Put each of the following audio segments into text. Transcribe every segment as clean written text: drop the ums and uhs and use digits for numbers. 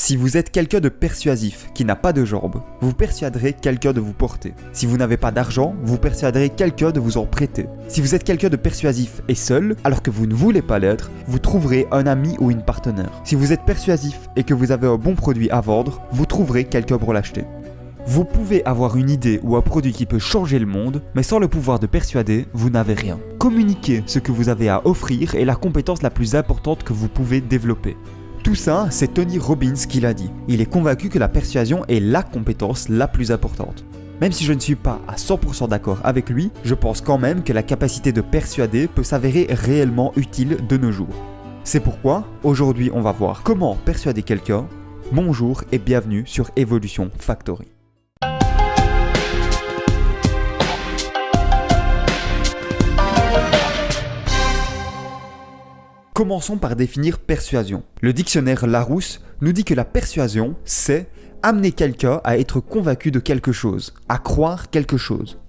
Si vous êtes quelqu'un de persuasif qui n'a pas de jambes, vous persuaderez quelqu'un de vous porter. Si vous n'avez pas d'argent, vous persuaderez quelqu'un de vous en prêter. Si vous êtes quelqu'un de persuasif et seul, alors que vous ne voulez pas l'être, vous trouverez un ami ou une partenaire. Si vous êtes persuasif et que vous avez un bon produit à vendre, vous trouverez quelqu'un pour l'acheter. Vous pouvez avoir une idée ou un produit qui peut changer le monde, mais sans le pouvoir de persuader, vous n'avez rien. Communiquer ce que vous avez à offrir est la compétence la plus importante que vous pouvez développer. Tout ça, c'est Tony Robbins qui l'a dit. Il est convaincu que la persuasion est la compétence la plus importante. Même si je ne suis pas à 100% d'accord avec lui, je pense quand même que la capacité de persuader peut s'avérer réellement utile de nos jours. C'est pourquoi, aujourd'hui on va voir comment persuader quelqu'un. Bonjour et bienvenue sur Evolution Factory. Commençons par définir persuasion. Le dictionnaire Larousse nous dit que la persuasion, c'est amener quelqu'un à être convaincu de quelque chose, à croire quelque chose.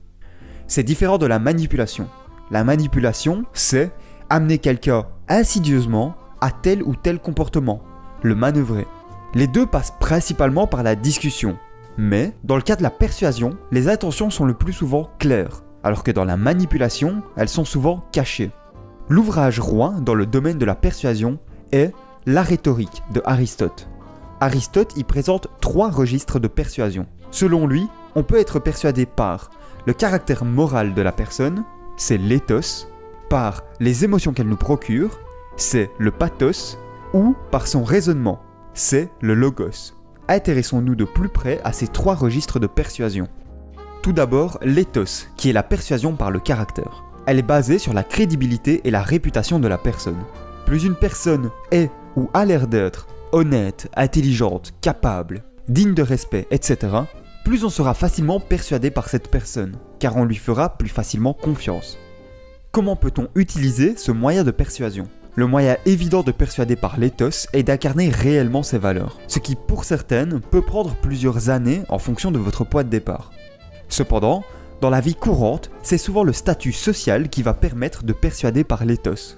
C'est différent de la manipulation. La manipulation, c'est amener quelqu'un insidieusement à tel ou tel comportement, le manœuvrer. Les deux passent principalement par la discussion. Mais, dans le cas de la persuasion, les intentions sont le plus souvent claires, alors que dans la manipulation, elles sont souvent cachées. L'ouvrage roi dans le domaine de la persuasion est La rhétorique de Aristote. Aristote y présente 3 registres de persuasion. Selon lui, on peut être persuadé par le caractère moral de la personne, c'est l'éthos, par les émotions qu'elle nous procure, c'est le pathos, ou par son raisonnement, c'est le logos. Intéressons-nous de plus près à ces 3 registres de persuasion. Tout d'abord, l'éthos, qui est la persuasion par le caractère. Elle est basée sur la crédibilité et la réputation de la personne. Plus une personne est ou a l'air d'être honnête, intelligente, capable, digne de respect, etc., plus on sera facilement persuadé par cette personne, car on lui fera plus facilement confiance. Comment peut-on utiliser ce moyen de persuasion ? Le moyen évident de persuader par l'éthos est d'incarner réellement ses valeurs, ce qui pour certaines peut prendre plusieurs années en fonction de votre poids de départ. Cependant, dans la vie courante, c'est souvent le statut social qui va permettre de persuader par l'éthos.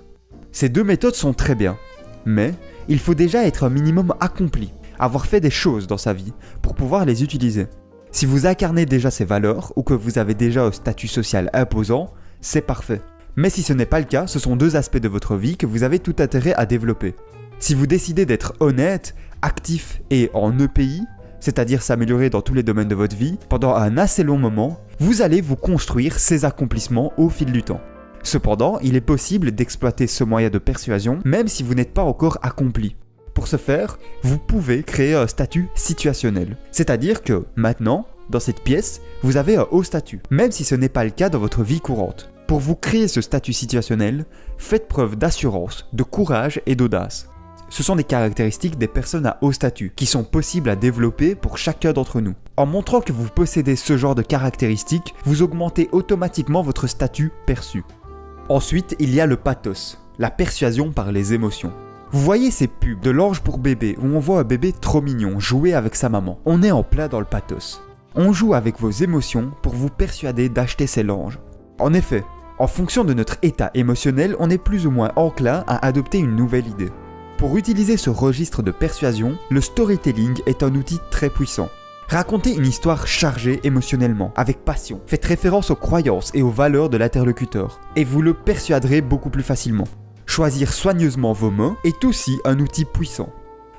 Ces 2 méthodes sont très bien, mais il faut déjà être un minimum accompli, avoir fait des choses dans sa vie pour pouvoir les utiliser. Si vous incarnez déjà ces valeurs ou que vous avez déjà un statut social imposant, c'est parfait. Mais si ce n'est pas le cas, ce sont 2 aspects de votre vie que vous avez tout intérêt à développer. Si vous décidez d'être honnête, actif et en EPI, c'est-à-dire s'améliorer dans tous les domaines de votre vie, pendant un assez long moment, vous allez vous construire ces accomplissements au fil du temps. Cependant, il est possible d'exploiter ce moyen de persuasion même si vous n'êtes pas encore accompli. Pour ce faire, vous pouvez créer un statut situationnel. C'est-à-dire que maintenant, dans cette pièce, vous avez un haut statut, même si ce n'est pas le cas dans votre vie courante. Pour vous créer ce statut situationnel, faites preuve d'assurance, de courage et d'audace. Ce sont des caractéristiques des personnes à haut statut qui sont possibles à développer pour chacun d'entre nous. En montrant que vous possédez ce genre de caractéristiques, vous augmentez automatiquement votre statut perçu. Ensuite, il y a le pathos, la persuasion par les émotions. Vous voyez ces pubs de l'ange pour bébé où on voit un bébé trop mignon jouer avec sa maman. On est en plein dans le pathos. On joue avec vos émotions pour vous persuader d'acheter ces langes. En effet, en fonction de notre état émotionnel, on est plus ou moins enclin à adopter une nouvelle idée. Pour utiliser ce registre de persuasion, le storytelling est un outil très puissant. Racontez une histoire chargée émotionnellement, avec passion. Faites référence aux croyances et aux valeurs de l'interlocuteur, et vous le persuaderez beaucoup plus facilement. Choisir soigneusement vos mots est aussi un outil puissant.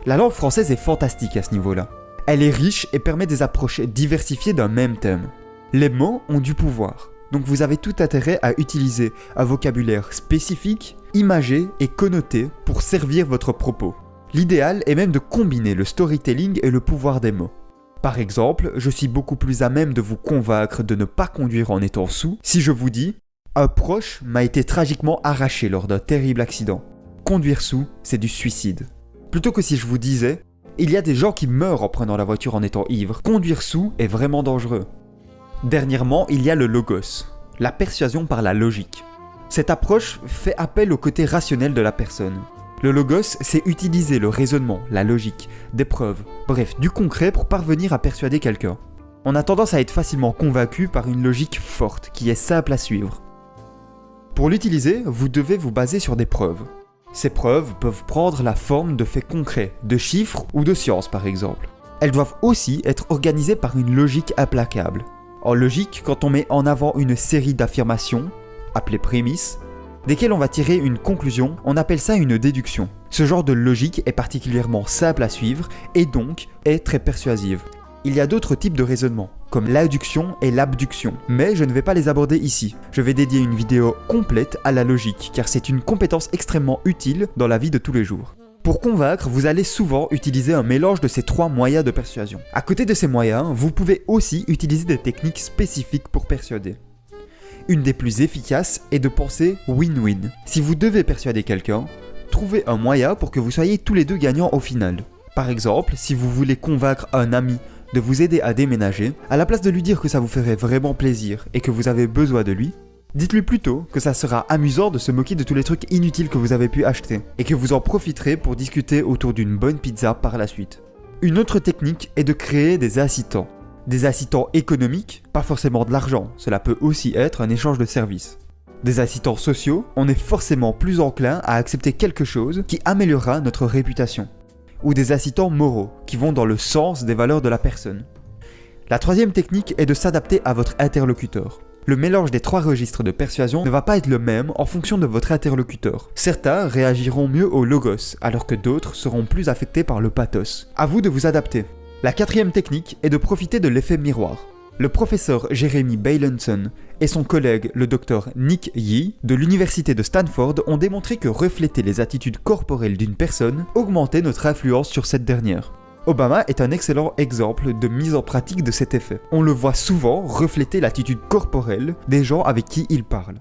La langue française est fantastique à ce niveau-là. Elle est riche et permet des approches diversifiées d'un même thème. Les mots ont du pouvoir, donc vous avez tout intérêt à utiliser un vocabulaire spécifique, imagé et connoté pour servir votre propos. L'idéal est même de combiner le storytelling et le pouvoir des mots. Par exemple, je suis beaucoup plus à même de vous convaincre de ne pas conduire en étant saoul si je vous dis « Un proche m'a été tragiquement arraché lors d'un terrible accident. Conduire saoul, c'est du suicide. » Plutôt que si je vous disais « Il y a des gens qui meurent en prenant la voiture en étant ivre. Conduire saoul est vraiment dangereux. » Dernièrement, il y a le logos, la persuasion par la logique. Cette approche fait appel au côté rationnel de la personne. Le logos, c'est utiliser le raisonnement, la logique, des preuves, bref, du concret pour parvenir à persuader quelqu'un. On a tendance à être facilement convaincu par une logique forte, qui est simple à suivre. Pour l'utiliser, vous devez vous baser sur des preuves. Ces preuves peuvent prendre la forme de faits concrets, de chiffres ou de sciences par exemple. Elles doivent aussi être organisées par une logique implacable. En logique, quand on met en avant une série d'affirmations, appelées prémices, desquelles on va tirer une conclusion, on appelle ça une déduction. Ce genre de logique est particulièrement simple à suivre et donc est très persuasive. Il y a d'autres types de raisonnement, comme l'adduction et l'abduction, mais je ne vais pas les aborder ici. Je vais dédier une vidéo complète à la logique, car c'est une compétence extrêmement utile dans la vie de tous les jours. Pour convaincre, vous allez souvent utiliser un mélange de ces 3 moyens de persuasion. À côté de ces moyens, vous pouvez aussi utiliser des techniques spécifiques pour persuader. Une des plus efficaces est de penser win-win. Si vous devez persuader quelqu'un, trouvez un moyen pour que vous soyez tous les deux gagnants au final. Par exemple, si vous voulez convaincre un ami de vous aider à déménager, à la place de lui dire que ça vous ferait vraiment plaisir et que vous avez besoin de lui, dites-lui plutôt que ça sera amusant de se moquer de tous les trucs inutiles que vous avez pu acheter et que vous en profiterez pour discuter autour d'une bonne pizza par la suite. Une autre technique est de créer des incitants. Des incitants économiques, pas forcément de l'argent, cela peut aussi être un échange de services. Des incitants sociaux, on est forcément plus enclin à accepter quelque chose qui améliorera notre réputation. Ou des incitants moraux, qui vont dans le sens des valeurs de la personne. La troisième technique est de s'adapter à votre interlocuteur. Le mélange des 3 registres de persuasion ne va pas être le même en fonction de votre interlocuteur. Certains réagiront mieux au logos, alors que d'autres seront plus affectés par le pathos. À vous de vous adapter. La 4e technique est de profiter de l'effet miroir. Le professeur Jeremy Bailenson et son collègue le docteur Nick Yee de l'université de Stanford ont démontré que refléter les attitudes corporelles d'une personne augmentait notre influence sur cette dernière. Obama est un excellent exemple de mise en pratique de cet effet. On le voit souvent refléter l'attitude corporelle des gens avec qui il parle.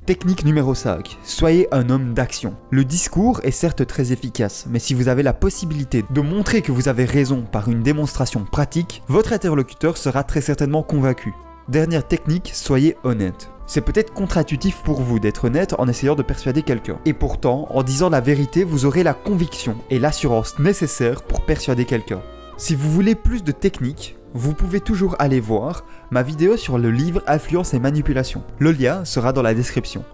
Technique numéro 5. Soyez un homme d'action. Le discours est certes très efficace, mais si vous avez la possibilité de montrer que vous avez raison par une démonstration pratique, votre interlocuteur sera très certainement convaincu. Dernière technique, soyez honnête. C'est peut-être contre-intuitif pour vous d'être honnête en essayant de persuader quelqu'un. Et pourtant, en disant la vérité, vous aurez la conviction et l'assurance nécessaires pour persuader quelqu'un. Si vous voulez plus de techniques, vous pouvez toujours aller voir ma vidéo sur le livre Influence et Manipulation. Le lien sera dans la description.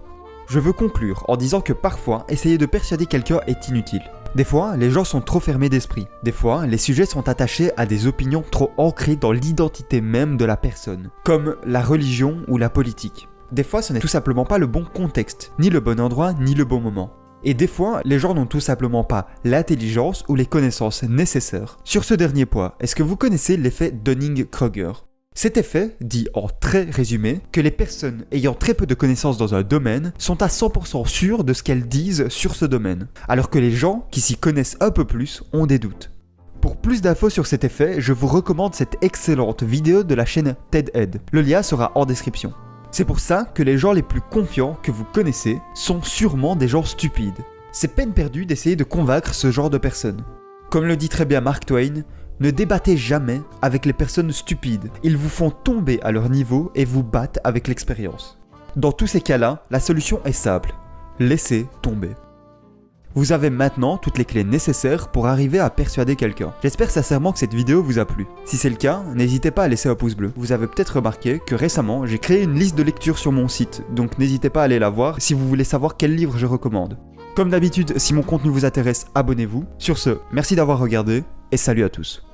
Je veux conclure en disant que parfois, essayer de persuader quelqu'un est inutile. Des fois, les gens sont trop fermés d'esprit. Des fois, les sujets sont attachés à des opinions trop ancrées dans l'identité même de la personne, comme la religion ou la politique. Des fois, ce n'est tout simplement pas le bon contexte, ni le bon endroit, ni le bon moment. Et des fois, les gens n'ont tout simplement pas l'intelligence ou les connaissances nécessaires. Sur ce dernier point, est-ce que vous connaissez l'effet Dunning-Kruger ? Cet effet dit en très résumé que les personnes ayant très peu de connaissances dans un domaine sont à 100% sûres de ce qu'elles disent sur ce domaine, alors que les gens qui s'y connaissent un peu plus ont des doutes. Pour plus d'infos sur cet effet, je vous recommande cette excellente vidéo de la chaîne TED-Ed. Le lien sera en description. C'est pour ça que les gens les plus confiants que vous connaissez sont sûrement des gens stupides. C'est peine perdue d'essayer de convaincre ce genre de personnes. Comme le dit très bien Mark Twain, ne débattez jamais avec les personnes stupides. Ils vous font tomber à leur niveau et vous battent avec l'expérience. Dans tous ces cas-là, la solution est simple. Laissez tomber. Vous avez maintenant toutes les clés nécessaires pour arriver à persuader quelqu'un. J'espère sincèrement que cette vidéo vous a plu. Si c'est le cas, n'hésitez pas à laisser un pouce bleu. Vous avez peut-être remarqué que récemment, j'ai créé une liste de lecture sur mon site, donc n'hésitez pas à aller la voir si vous voulez savoir quel livre je recommande. Comme d'habitude, si mon contenu vous intéresse, abonnez-vous. Sur ce, merci d'avoir regardé et salut à tous.